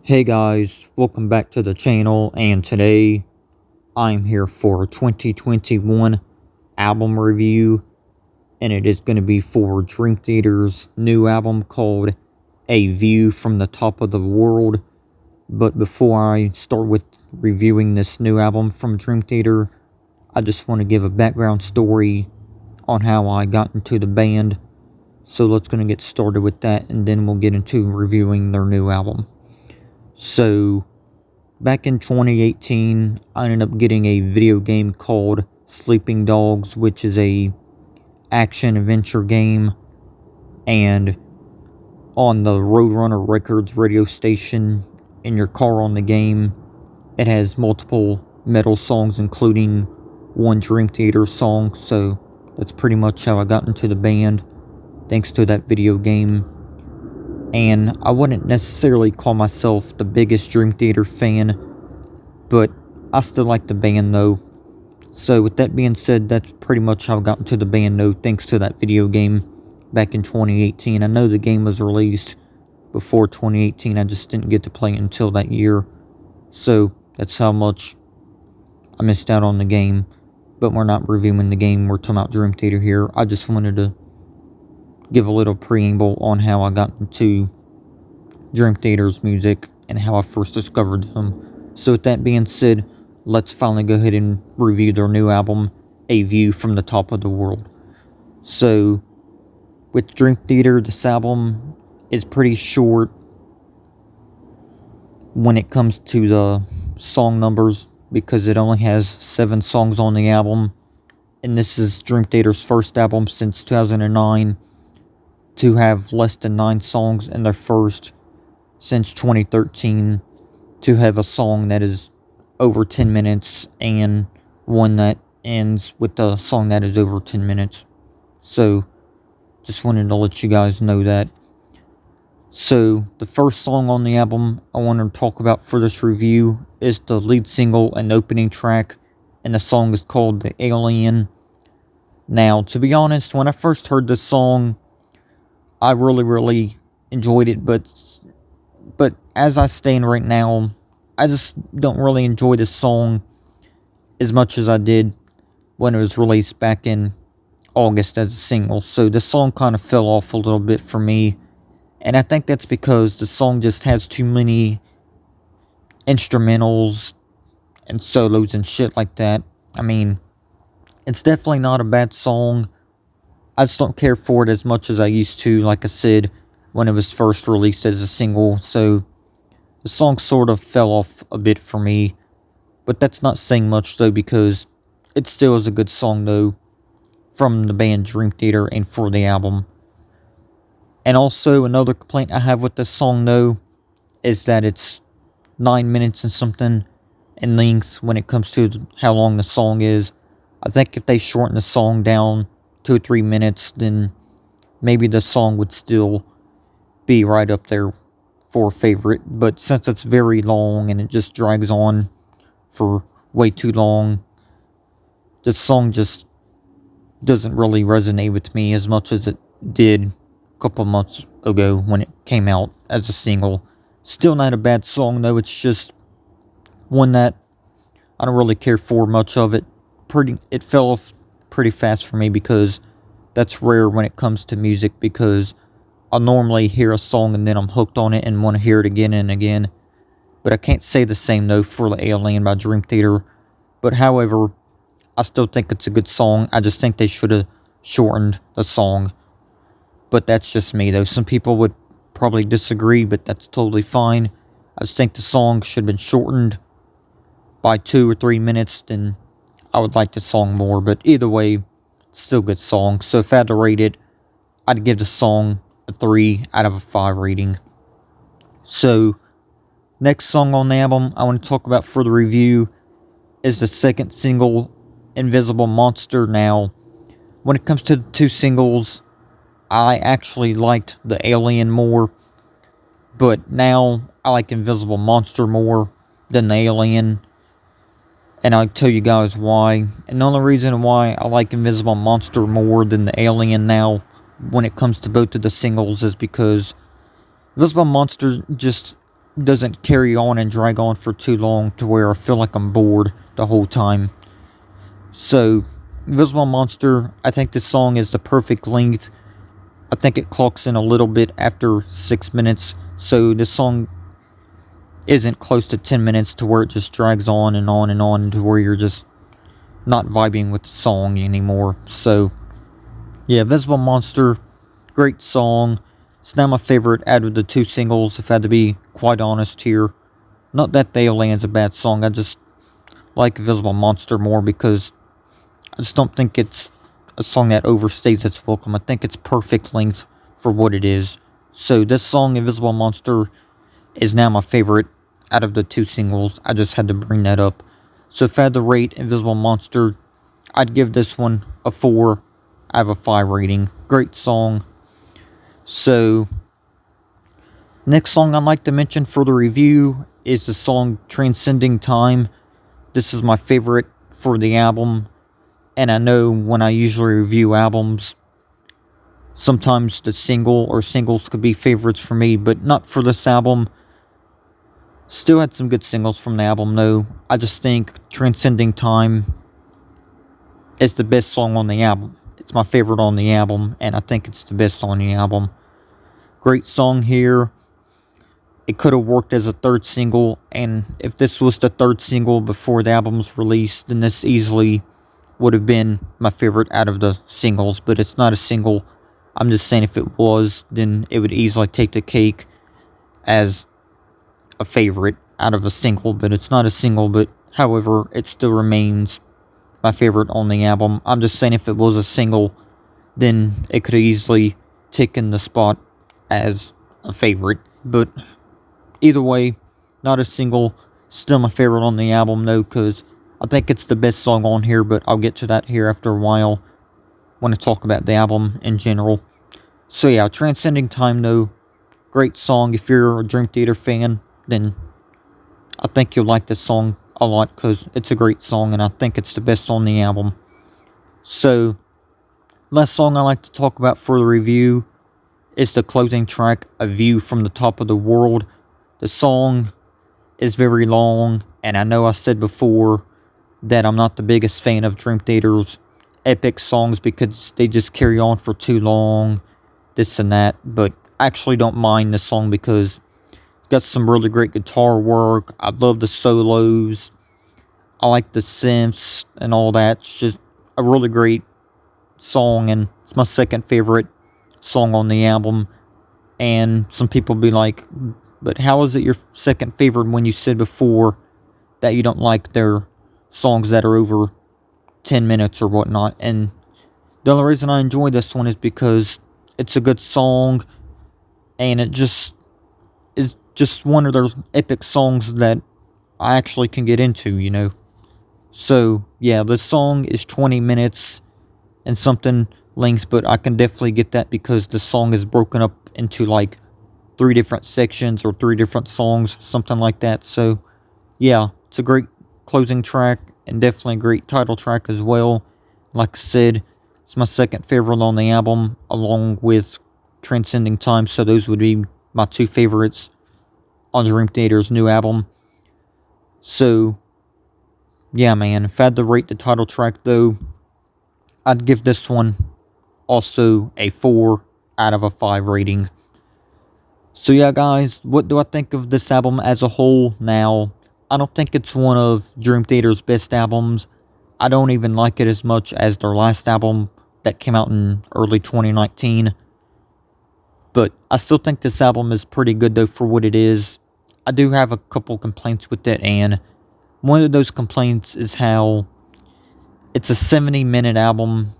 Hey guys, welcome back to the channel, and today I'm here for a 2021 album review, and it is going to be for Dream Theater's new album called A View from the Top of the World. But before I start with reviewing this new album from Dream Theater, I just want to give a background story on how I got into the band. So let's going to get started with that, and then we'll get into reviewing their new album. So, back in 2018, I ended up getting a video game called Sleeping Dogs, which is a action-adventure game, and on the Roadrunner Records radio station, in your car on the game, it has multiple metal songs, including one Dream Theater song, so that's pretty much how I got into the band, thanks to that video game. And I wouldn't necessarily call myself the biggest Dream Theater fan, but I still like the band though. So with that being said, that's pretty much how I got into the band though, thanks to that video game back in 2018. I know the game was released before 2018, I just didn't get to play it until that year. So that's how much I missed out on the game. But we're not reviewing the game, we're talking about Dream Theater here. I just wanted to give a little preamble on how I got into Dream Theater's music and how I first discovered them. So with that being said, let's finally go ahead and review their new album, A View from the Top of the World. So, with Dream Theater, this album is pretty short when it comes to the song numbers, because it only has 7 songs on the album, and this is Dream Theater's first album since 2009 to have less than 9 songs, and their first since 2013 to have a song that is over 10 minutes and one that ends with a song that is over 10 minutes. So, just wanted to let you guys know that. So, the first song on the album I want to talk about for this review is the lead single and opening track, and the song is called The Alien. Now, to be honest, when I first heard this song, I really enjoyed it, but as I stand right now, I just don't really enjoy this song as much as I did when it was released back in August as a single. So this song kind of fell off a little bit for me, and I think that's because the song just has too many instrumentals and solos and shit like that. I mean, it's definitely not a bad song. I just don't care for it as much as I used to, like I said, when it was first released as a single. So, the song sort of fell off a bit for me. But that's not saying much though, because it still is a good song though, from the band Dream Theater and for the album. And also, another complaint I have with this song though, is that it's 9 minutes and something in length when it comes to how long the song is. I think if they shorten the song down 2 or 3 minutes, then maybe the song would still be right up there for a favorite. But since it's very long and it just drags on for way too long, the song just doesn't really resonate with me as much as it did a couple months ago when it came out as a single. Still not a bad song though, it's just one that I don't really care for much of it. It fell off pretty fast for me, because that's rare when it comes to music, because I'll normally hear a song and then I'm hooked on it and want to hear it again and again. But I can't say the same though for The Alien by Dream Theater. But however, I still think it's a good song. I just think they should have shortened the song. But that's just me though. Some people would probably disagree, but that's totally fine. I just think the song should have been shortened by 2 or 3 minutes, then I would like the song more. But either way, it's still a good song. So if I had to rate it, I'd give the song a 3 out of a 5 rating. So, next song on the album I want to talk about for the review is the second single, Invisible Monster. Now, when it comes to the 2 singles, I actually liked The Alien more, but now I like Invisible Monster more than The Alien, and I'll tell you guys why. And the only reason why I like Invisible Monster more than The Alien now, when it comes to both of the singles, is because Invisible Monster just doesn't carry on and drag on for too long to where I feel like I'm bored the whole time. So, Invisible Monster, I think this song is the perfect length. I think it clocks in a little bit after 6 minutes, so this song isn't close to 10 minutes to where it just drags on and on and on to where you're just not vibing with the song anymore. So, yeah, Invisible Monster, great song. It's now my favorite out of the two singles, if I had to be quite honest here. Not that The Alien's a bad song, I just like Invisible Monster more because I just don't think it's a song that overstays its welcome. I think it's perfect length for what it is. So this song, Invisible Monster, is now my favorite out of the two singles. I just had to bring that up. So if I had to rate Invisible Monster, I'd give this one a 4 out of a 5 rating. Great song. So, next song I'd like to mention for the review is the song Transcending Time. This is my favorite for the album. And I know when I usually review albums, sometimes the single or singles could be favorites for me, but not for this album. Still had some good singles from the album, though. I just think Transcending Time is the best song on the album. It's my favorite on the album, and I think it's the best on the album. Great song here. It could have worked as a third single, and if this was the third single before the album's released, then this easily would have been my favorite out of the singles, but it's not a single. I'm just saying if it was, then it would easily take the cake as a favorite out of a single, but it's not a single, but however, it still remains my favorite on the album. I'm just saying if it was a single, then it could have easily taken the spot as a favorite, but either way, not a single, still my favorite on the album though, because I think it's the best song on here, but I'll get to that here after a while when I talk about the album in general. So yeah, Transcending Time though, great song. If you're a Dream Theater fan, then I think you'll like this song a lot because it's a great song and I think it's the best on the album. So, last song I like to talk about for the review is the closing track, A View from the Top of the World. The song is very long, and I know I said before that I'm not the biggest fan of Dream Theater's epic songs because they just carry on for too long, this and that, but I actually don't mind the song because it's got some really great guitar work. I love the solos. I like the synths and all that. It's just a really great song, and it's my second favorite song on the album. And some people be like, but how is it your second favorite when you said before that you don't like their songs that are over 10 minutes or whatnot? And the only reason I enjoy this one is because it's a good song, and it just is just one of those epic songs that I actually can get into, you know. So, yeah, the song is 20 minutes and something length, but I can definitely get that because the song is broken up into like 3 different sections or 3 different songs, something like that. So, yeah, it's a great closing track and definitely a great title track as well. Like I said, it's my second favorite on the album along with Transcending Time, so those would be my 2 favorites on Dream Theater's new album. So, yeah, man, if I had to rate the title track though, I'd give this one also a 4 out of a 5 rating. So yeah, guys, what do I think of this album as a whole now? I don't think it's one of Dream Theater's best albums. I don't even like it as much as their last album that came out in early 2019. But I still think this album is pretty good though for what it is. I do have a couple complaints with it, and one of those complaints is how it's a 70-minute album,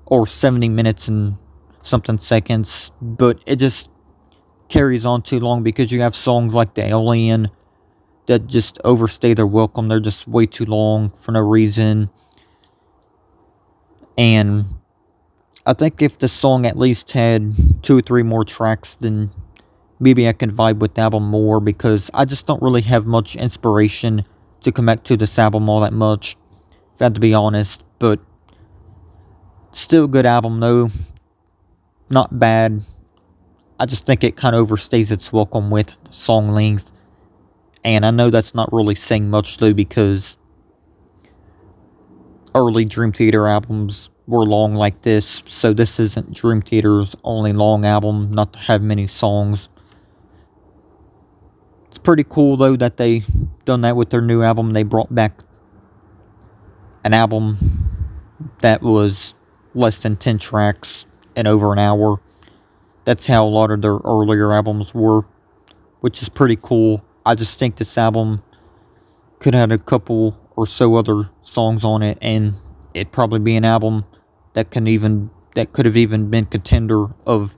or 70 minutes and something seconds, but it just carries on too long because you have songs like The Alien that just overstay their welcome. They're just way too long for no reason. And I think if the song at least had 2 or 3 more tracks, then maybe I could vibe with the album more, because I just don't really have much inspiration to connect to this album all that much, if I have to be honest. But still a good album though. Not bad. I just think it kind of overstays its welcome with the song length. And I know that's not really saying much though, because early Dream Theater albums were long like this, so this isn't Dream Theater's only long album not to have many songs. It's pretty cool though that they done that with their new album. They brought back an album that was less than 10 tracks in over an hour. That's how a lot of their earlier albums were, which is pretty cool. I just think this album could have had a couple or so other songs on it, and it'd probably be an album that could have even been contender of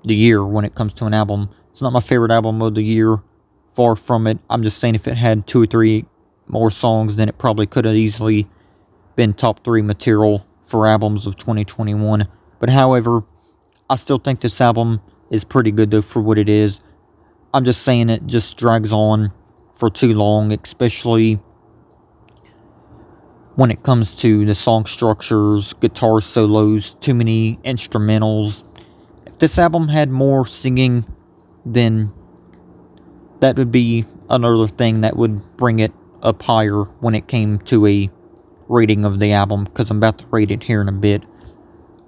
the year when it comes to an album. It's not my favorite album of the year, far from it. I'm just saying if it had 2 or 3 more songs, then it probably could have easily been top 3 material for albums of 2021. But however, I still think this album is pretty good though for what it is. I'm just saying it just drags on for too long, especially when it comes to the song structures, guitar solos, too many instrumentals. If this album had more singing, then that would be another thing that would bring it up higher when it came to a rating of the album, because I'm about to rate it here in a bit.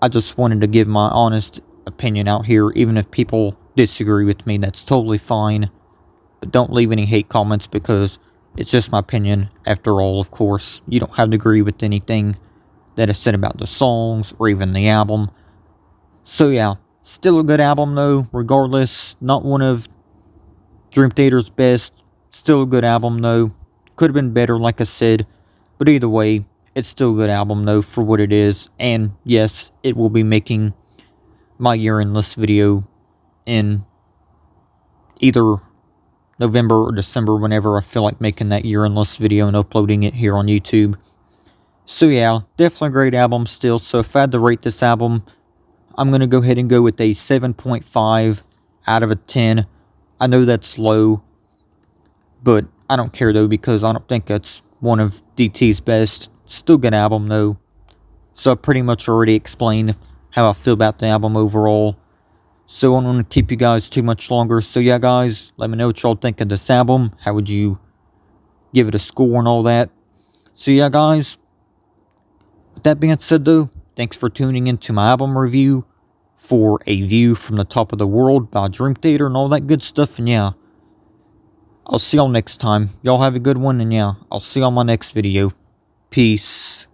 I just wanted to give my honest opinion out here. Even if people disagree with me, that's totally fine. But don't leave any hate comments, because it's just my opinion. After all, of course, you don't have to agree with anything that is said about the songs or even the album. So yeah, still a good album though, regardless. Not one of Dream Theater's best. Still a good album though. Could have been better, like I said. But either way, it's still a good album though for what it is. And yes, it will be making my year-end list video in either November or December, whenever I feel like making that year-end list video and uploading it here on YouTube. So yeah, definitely a great album still. So if I had to rate this album, I'm going to go ahead and go with a 7.5 out of a 10. I know that's low, but I don't care though, because I don't think that's one of DT's best. Still good album though. So I pretty much already explained how I feel about the album overall. So I don't want to keep you guys too much longer. So yeah, guys, let me know what y'all think of this album. How would you give it a score and all that? So yeah, guys, with that being said though, thanks for tuning into my album review for A View from the Top of the World by Dream Theater and all that good stuff. And yeah, I'll see y'all next time. Y'all have a good one, and yeah, I'll see y'all on my next video. Peace.